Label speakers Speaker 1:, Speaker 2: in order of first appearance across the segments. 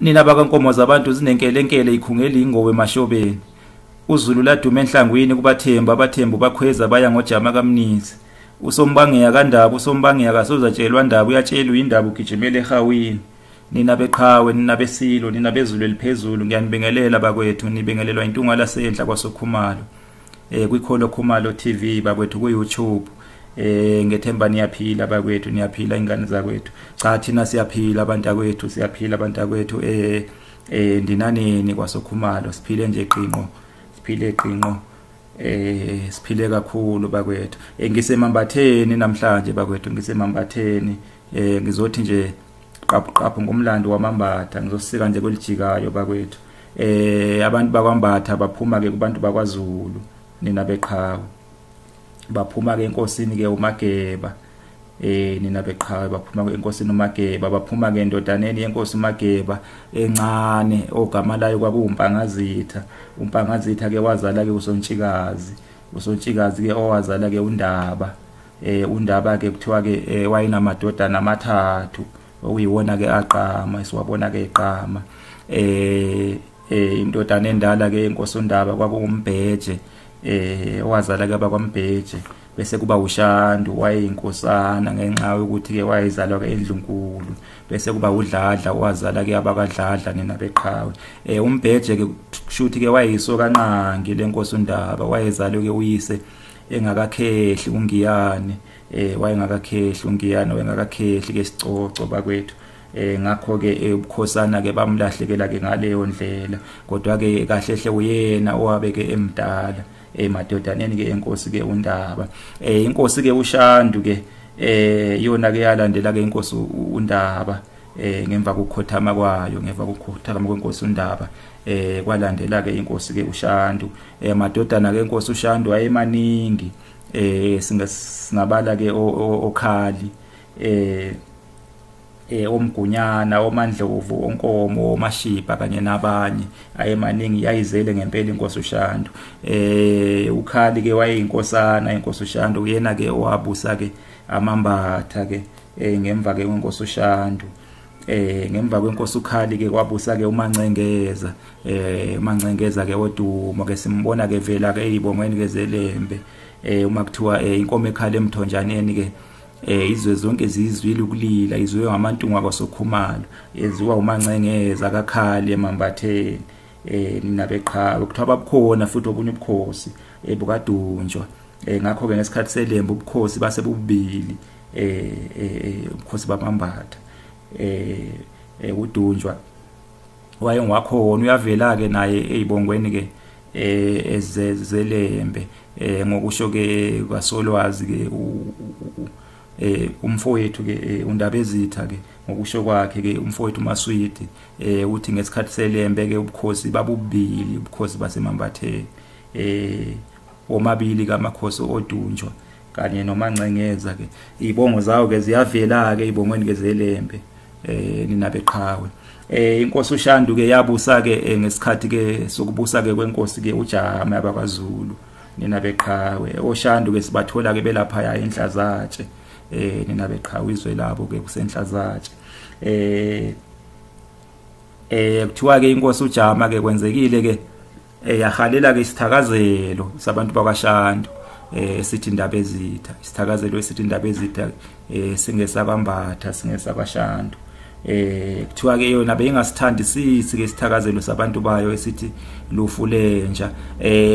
Speaker 1: nina bakankomo zabantu zinenkelekele ikhungela ingowe emashobeni uZulu ladume enhlangwini kubathembu abathembu bakhweza baya ngojama kaMnisi usombangeya kaNdaba usombangeya kasozatshelwa Ndaba uyatshelwa indaba ugijimele ehawini nina beqhawe nina besilo nina bezulu eliphezulu ngiyanibingelela bakwethu nibingelelwa iNtungwa lasenhla kwaSokhumalo kwaSokhumalo TV bakwethu ku YouTube ngethemba niyaphila bakwethu niyaphila ingane zakwethu cha thina siyaphila abantu akwethu siyaphila abantu akwethu ndinaneni kwaSokhumalo siphile nje qinqo siphile qinqo siphile kakhulu bakwethu ngisemambatheni namhlanje bakwethu ngisemambatheni ngizothi nje qaphu ngomlando wamambatha ngizosika nje kwelijikayo bakwethu abantu bakwaMbatha baphuma ke kubantu bakwaZulu nina beqhawe baphuma ke enkosini ke uMageba nina beqhawe baphuma ke enkosini uMageba baphuma ke endodaneni yenkosi uMageba encane ogama layo kwakuMpangazitha uMpangazitha ke wazala ke usontshikazi ke owazala ke uNdaba uNdaba ke kuthiwa ke wayenamadodana amathathu okuyiwona ke aqama esiwabona ke eqama indodana endala ke inkosi uNdaba kwakuMbheje wazala ke bakwaMbheje bese kuba uShandu wayeyinkosana ngenxa yokuthi ke wayezalwa ke eNdlunkulu bese kuba uDladla wazala ke abakadladla nina beqhawe uMbheje ke kushuthi ke wayeyisoka nqangi lenkosi uNdaba wayezalwe ke uyise engakakhehli ungiyane wayengakakhehli ungiyane wengakakhehli ke sicoco bakwethu ngakho ke ubukhosana ke bamlahlekela ke ngaleyo ndlela kodwa ke kahlehle uyena owabe ke emdala emadodaneni ke enkosi ke uNdaba inkosi ke uShandu ke yona ke yalandela ke inkosi uNdaba ngemva kokukhothama kwayo ngemva kokukhothama kwenkosi uNdaba kwalandela ke inkosi ke uShandu amadodana ke inkosi uShandu ayemaningi singabala ke okhali omgunyana omandlovu onkomo omashipa kanye nabanye ayemaningi yayizele ngempela inkosi uShandu ukhali ke wayeyinkosana inkosi uShandu uyena ke owabusa ke amambatha ke ngemva ke kwenkosi uShandu ngemva kwenkosi ukhali ke kwabusa ke uMancengeza uMancengeza ke odumo ke simbona ke vela ke ezibongweni ke zelembe uma kuthiwa inkomo ekhala emthonjaneni ke izwe zonke zizwile ukulila izwe ngamaNtungwa kwaSokhumalo eziwa uMancengeza kakhali emambatheni nina beqhawe kuthiwa babukhona futhi obunye ubukhosi bukadunjwa ngakho ke ngesikhathi selembe ubukhosi base bubili ubukhosi bamambatha udunjwa wayengakhona uyavela ke naye ezibongweni ke ezelembe ngokusho ke kwaSolwazi ke umfowethu ke uNdabezitha ke ngokusho kwakhe ke umfowethu uMaswidi uthi ngesikhathi selembe ke ubukhosi babubili ubukhosi basemambatheni omabili kamakhosi odunjwa kanye noMancengeza ke izibongo zawo ke ziyavela ke izibongweni ke zelembe nina beqhawe inkosi uShandu ke yabusa ke ngesikhathi ke sokubusa ke kwenkosi ke uJama yabakwaZulu nina beqhawe oShandu ke sibathola ke belapha enhlazatshe nina beqhawe izwe labo ke kusenhlazatshe kuthiwa ke inkosi uJama ke kwenzekile ke yahalela ke isithakazelo sabantu bakwaShandu sithi Ndabezitha isithakazelo esithi Ndabezitha singesakwaMbatha singesakwaShandu kuthiwa ke yona beyingasithandisisi ke isithakazelo sabantu bayo esithi lufulenja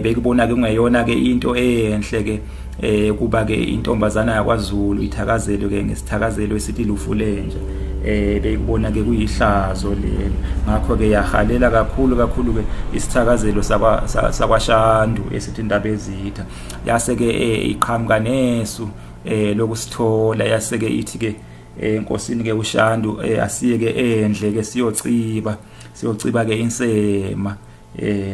Speaker 1: bekubona ke kungeyona ke into enhle ke kuba ke intombazana yakwaZulu ithakazelo ke ngesithakazelo esithi lufulenja bekubona ke kuyihlazo lelo ngakho ke yahalela kakhulu ke isithakazelo sakwaShandu esithi Ndabezitha yase ke iqhamuka nesu lokusithola yase ke ithi ke enkosini ke uShandu asiye ke endle ke siyociba ke insema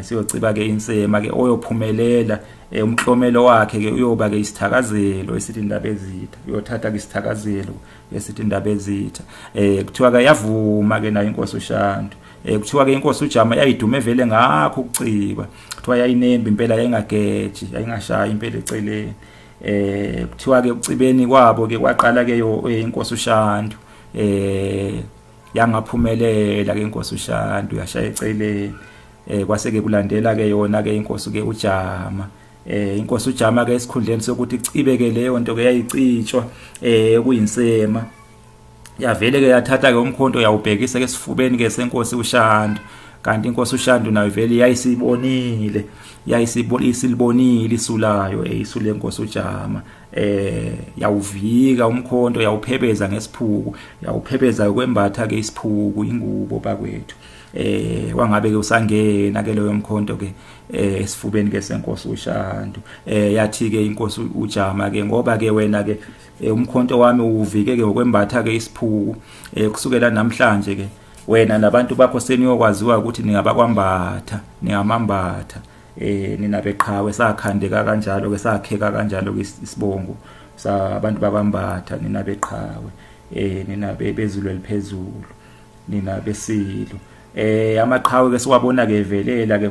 Speaker 1: siyociba ke insema ke oyophumelela umhlomelo wakhe ke uyoba ke isithakazelo esithi Ndabezitha uyothatha ke isithakazelo esithi Ndabezitha kuthiwa ke yavuma ke nayo inkosi uShandu kuthiwa ke inkosi uJama yayidume vele ngakho ukuciba kuthiwa yayinemba impela yayingageji yayingashaya impela eceleni kuthiwa ke ucibeni kwabo ke kwaqala ke inkosi uShandu yangaphumelela ke inkosi uShandu yashaya eceleni. Kwase ke kulandela ke yona ke inkosi ke uJama. Inkosi uJama ke esikhundleni sokuthi icibe ke leyo nto ke yayicitshwa kuyinsema, yavele ke yathatha ke umkhonto yawubhekisa ke sifubeni ke senkosi uShandu. Kanti inkosi uShandu nayo vele yayisibonile isulayo isu lenkosi uJama. Yawuvika umkhonto yawuphebeza ngesiphuku, yawuphebeza kwembatha ke isiphuku ingubo bakwethu. Wangabe ke usangena ke leyo mkhonto ke esifubeni ke senkosi uShandu. Yathi ke inkosi uJama ke ngoba ke wena ke umkhonto wami uvike ke ngokwembatha ke isiphuku, kusukela namhlanje ke wena nabantu bakho seniyokwaziwa ukuthi ningabakwambatha, ningamambatha. Nina beqhawe sakhandeka kanjalo ke sakheka kanjalo ke isibongo sabantu bakwambatha, nina beqhawe, nina bezulu eliphezulu, nina besilo. Amaqhawe ke siwabona ke velela ke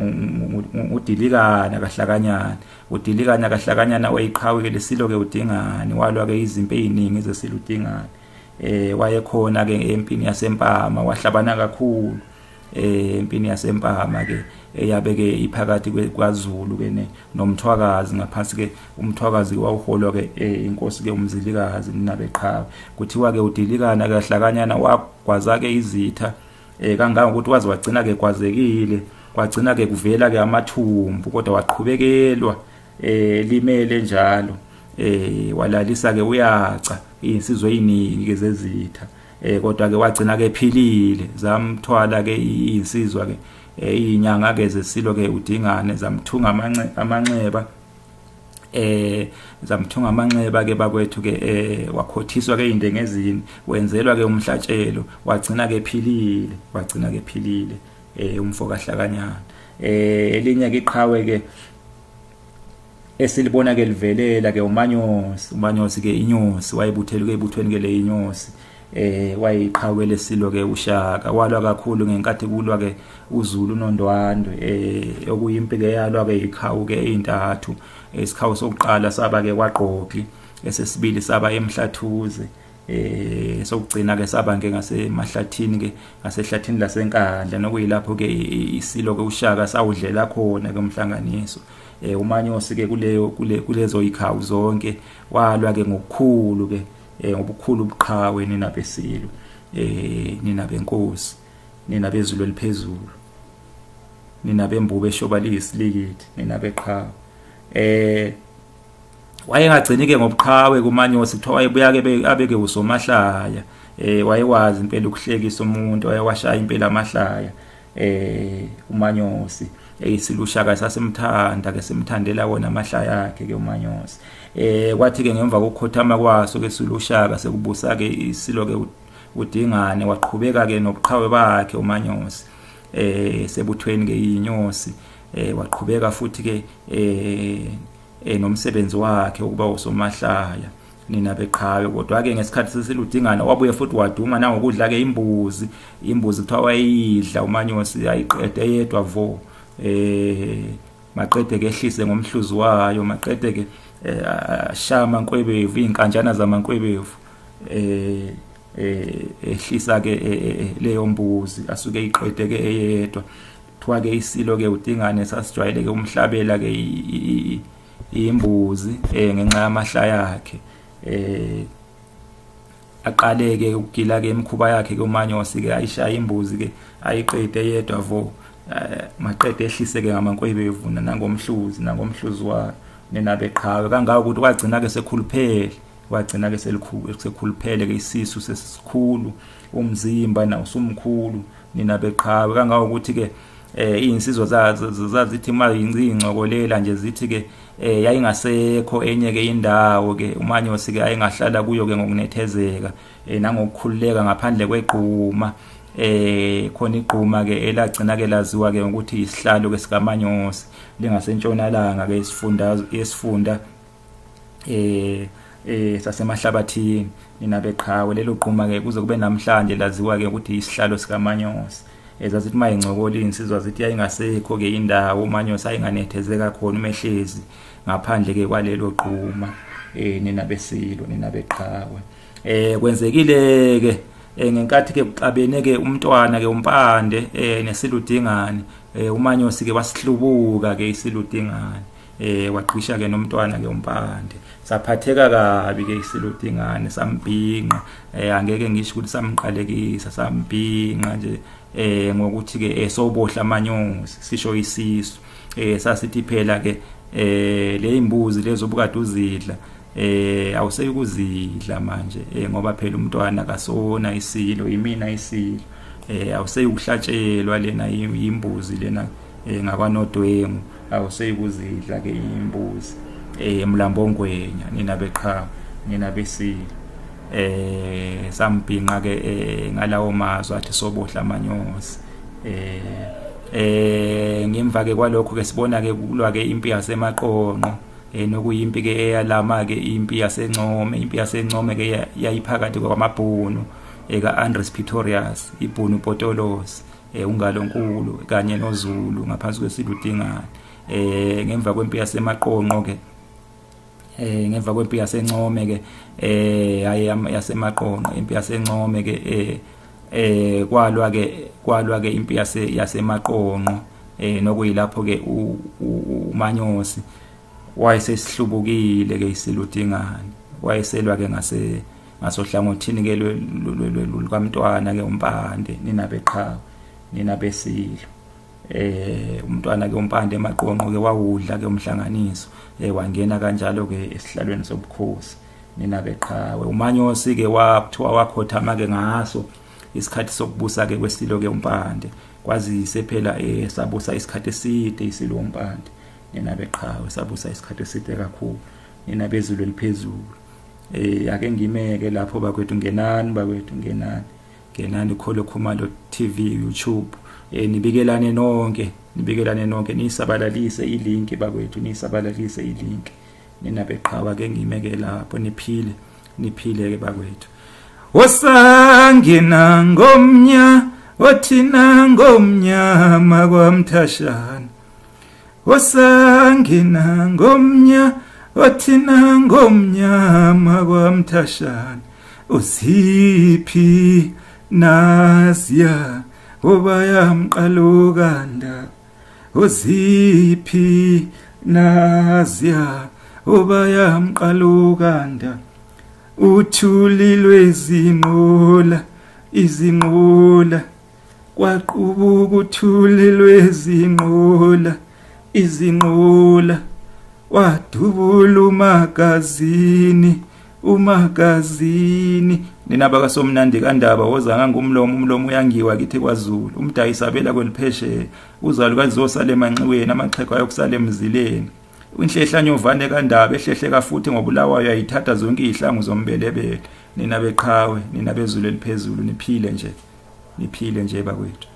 Speaker 1: uDilikana kahlakanyana wayiqhawe ke lesilo ke uDingane, walwa ke izimpi eziningi ezesilo uDingane. Wayekhona ke empini yaseMpama, wahlabana kakhulu empini yaseMpama ke eyabeke iphakathi kwaZulu ke nomthwakazi. Ngaphansi ke umthwakazi wawuholwa ke inkosi ke uMzilikazi ninabeqhawe. Kuthiwa ke uDilikana kahlakanyana wagwaza ke izitha kangangokuthi waze wagcina ke kwazekile, kwagcina ke kuvela ke amathumbu, kodwa waqhubekelwa limele njalo. Walalisa ke uyaca insizwe eziningi ke zezitha, kodwa ke wagcina ke ephilile. Zamthwala ke insizwa ke izinyanga ke zesilo ke uDingane, zamthunga amanxeba ke bakwethu ke wakhothiswa ke indengezini, wenzelwa ke umhlatshelo, wagcina ke ephilile umfo kahlakanyana. Elinye ke iqhawe ke esilibona ke livelela ke uManyosi ke inyosi, wayebuthelwe ke ebuthweni ke le inyosi. Wayiqhawe lesilo ke uShaka, walwa kakhulu ngenkathi kulwa ke uZulu noNdwandwe. Okuyimpi ke yalwa ke iqhawe ke ezintathu. Isikhawu sokuqala saba ke kwaGqokli, esesibili saba eMhlathuze, sokugcina ke saba ke ngasemahlathini ke ngasehlathini lasenkandla, nokuyilapho ke isilo ke uShaka sawudlela khona ke umhlanganiso. uManyosi ke kulezo ikhawu zonke walwa ke ngokukhulu ke ngobukhulu ubuqhawe nina besilo, nina benkosi, nina bezulu eliphezulu, nina bembube eshobalisi likithi, nina beqhawe. Wayengagcini ke ngobuqhawe kuManyosi, kuthiwa wayebuya ke abeke usomahlaya. Wayewazi impela ukuhlekisa umuntu, wayewashaya impela amahlaya uManyosi. Isilushaka sasemthanda ke simthandela wona amahlaya akhe ke uManyosi. Kwathi ke ngemva kokukhothama kwaso ke silushaka sekubusa ke isilo ke uDingane, waqhubeka ke nobuqhawe bakhe uManyosi sebuthweni ke inyosi. Waqhubeka futhi ke nomsebenzi wakhe ukuba usomahlaya nina beqhawe. Kodwa ke ngesikhathi sesiludingana wabuye futhi waduma nangokudla ke imbuzi kuthiwa wayidla uManyosi, ayiqede yedwa vo. Maqede ke ehlise ngomhluzi wayo, maqede ke shama nkwebevu, inkanjana zamankwebevu, ehlisa ke leyo mbuzi asuke iqede ke eyedwa. Kuthiwa ke isilo ke uDingane sasijwayele ke umhlabela ke imbuzi ngenxa yamahlaya akhe. Aqale ke ukugila ke imkhuba yakhe ke uManyosi ke ayishaya imbuzi ke ayiqede yedwa vo. Maqede ehlise ke ngamankwebevu nangomhluzi wa nina beqhawe. Kangaka ukuthi wagcina ke sekhuluphele ke isisu sesikhulu, umzimba na usumkhulu nina beqhawe. Kangaka ukuthi ke insizwa zazithi mayingcokolela nje zithi ke yayingasekho enye ke indawo ke uManyosi ke ayingahlala kuyo ke ngokunethezeka nangokukhululeka ngaphandle kweqhuma. Khona iqhuma ke elagcina ke laziwa ke ukuthi isihlalo ke sikaManyosi lingasentshonalanga ke isifunda sasemahlabathini nina beqhawe. Lelo qhuma ke kuze kube namhlanje laziwa ke ukuthi isihlalo sikaManyosi. Zazithi mayingcokola insizwa zithi yayingasekho ke indawo uManyosi ayinganethezeka khona umehlezi ngaphandle ke kwalelo qhuma nina besilo nina beqhawe. Kwenzekile ke ngenkathi ke kuxabene ke umntwana ke umpande nesiludingane umanyosi ke wasihlubuka ke isiludingane waqhisha ke nomntwana ke umpande saphatheka kabi ke isiludingane sambhinqa angeke ngisho ukuthi samqalekisa sambhinqa nje ngokuthi ke sobohla amanyosi sisho isisu sasithi phela ke le imbuzi lezo obukade uzidla awuseyukuzidla manje ngoba phela umntwana kasona isilo imina isilo awuseyukuhlatshelwa lena imbuzi lena ngakwanodwengu awuseyukuzidla ke imbuzi emlambongwenya nina beqhawe nina besilo sambhinqa ke ngalawo mazwi athi sobohla amanyosi ngemva ke kwalokho ke sibona ke kulwa ke impi yasemaqonqo nokuyimpi ke eyalama ke impi yasencome ke yayiphakathi kwamabhunu ka-Andres Pretorius ibhunu Potolos ungalonkulu kanye noZulu ngaphansi kwesiludingane ngemva kwempi yasemaqonqo ke ngemva kwempi yasencome ke yasemaqonqo impi yasencome ke kwalwa ke impi yasemaqonqo nokuyilapho ke umanyosi wayesesihlubukile ke isiludingane wayeselwa ke ngasohlangothini ke lukamntwana ke umpande nina beqhawe nina besilo umntwana ke umpande emaqonqo ke wawudla ke umhlanganiso wangena kanjalo ke esihlalweni sobukhosi nina beqhawe umanyosi ke wathiwa wakhothama ke ngaso isikhathi sokubusa ke kwesilo ke umpande kwazise phela sabusa isikhathi eside isilo umpande nina beqhawe sabusa isikhathi eside kakhulu nina bezulu eliphezulu ake ngimeke lapho bakwethu ngenani kwaSokhumalo TV YouTube nibikelane nonke nisabalalise ilink bakwethu nisabalalise ilink nina beqhawe ake ngimeke lapho niphile ke bakwethu wasangena ngomnya wathina ngomnyama kwaMthashana wasangena ngomnya wathina ngomnyama kwaMthashana uziphi nasya obaya mqalokanda uziphi nasya obaya mqalokanda uthulilwe izinqola kwaqubuka uthulilwe izinqola wadubula umagazini nina bakaSomnandi kaNdaba wozanga ngumlomo uyangiwa kithi kwaZulu umdayisabela kweliphesheya uzalukazi zosale emanxiweni amaxhego ayokusala emzileni inhlehla nyovane kaNdaba ehlehleka futhi ngobulawayo ayithatha zonke izihlangu zombelebele nina beqhawe nina bezulu eliphezulu niphile nje bakwethu